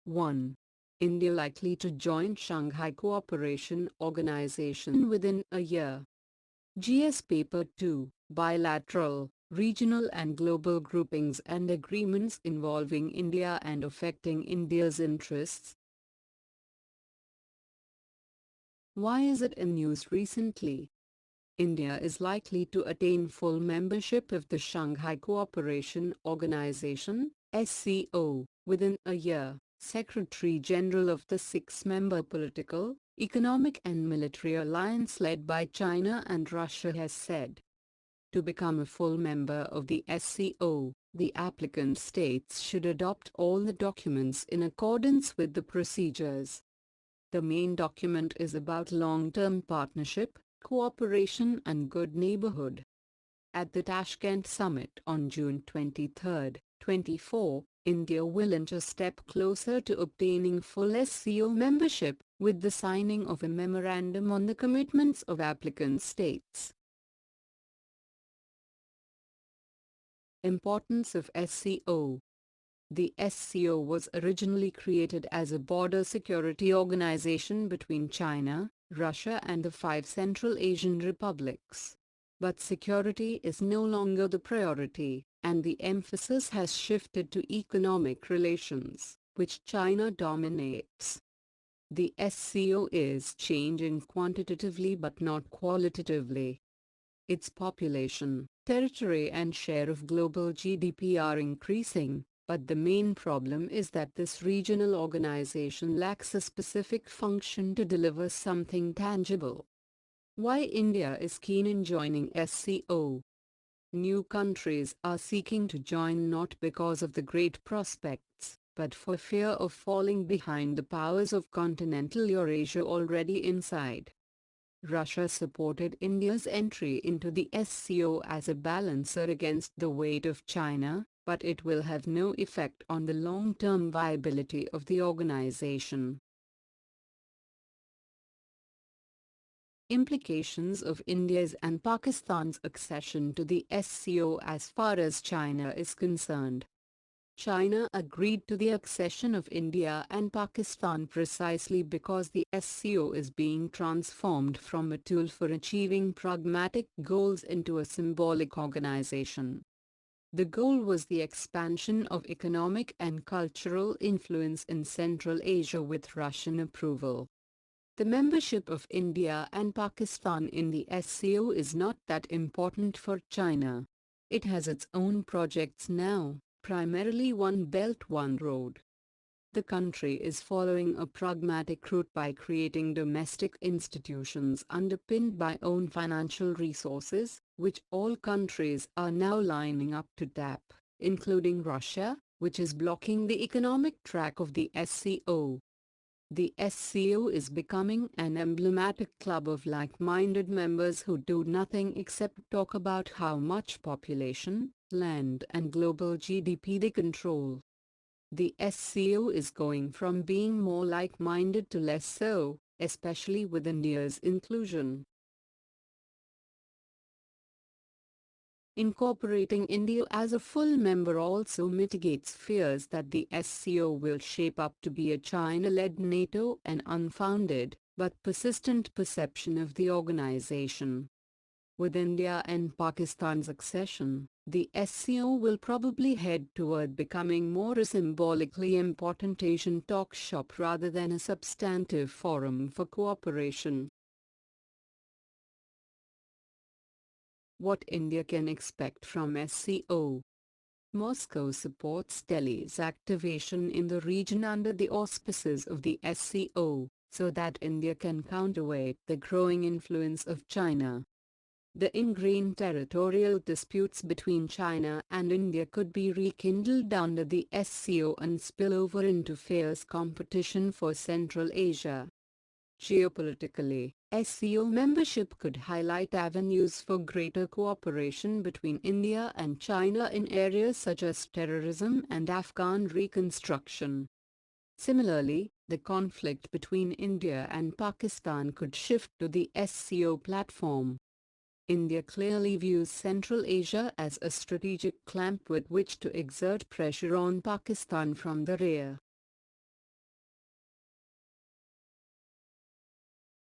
1. India likely to join Shanghai Cooperation Organization within a year. GS Paper 2, Bilateral, Regional and Global Groupings and Agreements Involving India and Affecting India's Interests. Why is it in news recently? India is likely to attain full membership of the Shanghai Cooperation Organization, SCO, within a year, Secretary-General of the six-member political, economic and military alliance led by China and Russia has said. To become a full member of the SCO, the applicant states should adopt all the documents in accordance with the procedures. The main document is about long-term partnership, cooperation and good neighborhood. At the Tashkent summit on June 23, 24, India will inch a step closer to obtaining full SCO membership, with the signing of a memorandum on the commitments of applicant states. Importance of SCO. The SCO was originally created as a border security organization between China, Russia and the 5 Central Asian republics. But security is no longer the priority, and the emphasis has shifted to economic relations, which China dominates. The SCO is changing quantitatively but not qualitatively. Its population, territory and share of global GDP are increasing, but the main problem is that this regional organization lacks a specific function to deliver something tangible. Why India is keen in joining SCO? New countries are seeking to join not because of the great prospects, but for fear of falling behind the powers of continental Eurasia already inside. Russia supported India's entry into the SCO as a balancer against the weight of China, but it will have no effect on the long-term viability of the organization. Implications of India's and Pakistan's accession to the SCO as far as China is concerned. China agreed to the accession of India and Pakistan precisely because the SCO is being transformed from a tool for achieving pragmatic goals into a symbolic organization. The goal was the expansion of economic and cultural influence in Central Asia with Russian approval. The membership of India and Pakistan in the SCO is not that important for China. It has its own projects now, primarily One Belt One Road. The country is following a pragmatic route by creating domestic institutions underpinned by own financial resources, which all countries are now lining up to tap, including Russia, which is blocking the economic track of the SCO. The SCO is becoming an emblematic club of like-minded members who do nothing except talk about how much population, land and global GDP they control. The SCO is going from being more like-minded to less so, especially with India's inclusion. Incorporating India as a full member also mitigates fears that the SCO will shape up to be a China-led NATO, an unfounded, but persistent perception of the organization. With India and Pakistan's accession, the SCO will probably head toward becoming more a symbolically important Asian talk shop rather than a substantive forum for cooperation. What India can expect from SCO. Moscow supports Delhi's activation in the region under the auspices of the SCO, so that India can counterweight the growing influence of China. The ingrained territorial disputes between China and India could be rekindled under the SCO and spill over into fierce competition for Central Asia. Geopolitically, SCO membership could highlight avenues for greater cooperation between India and China in areas such as terrorism and Afghan reconstruction. Similarly, the conflict between India and Pakistan could shift to the SCO platform. India clearly views Central Asia as a strategic clamp with which to exert pressure on Pakistan from the rear.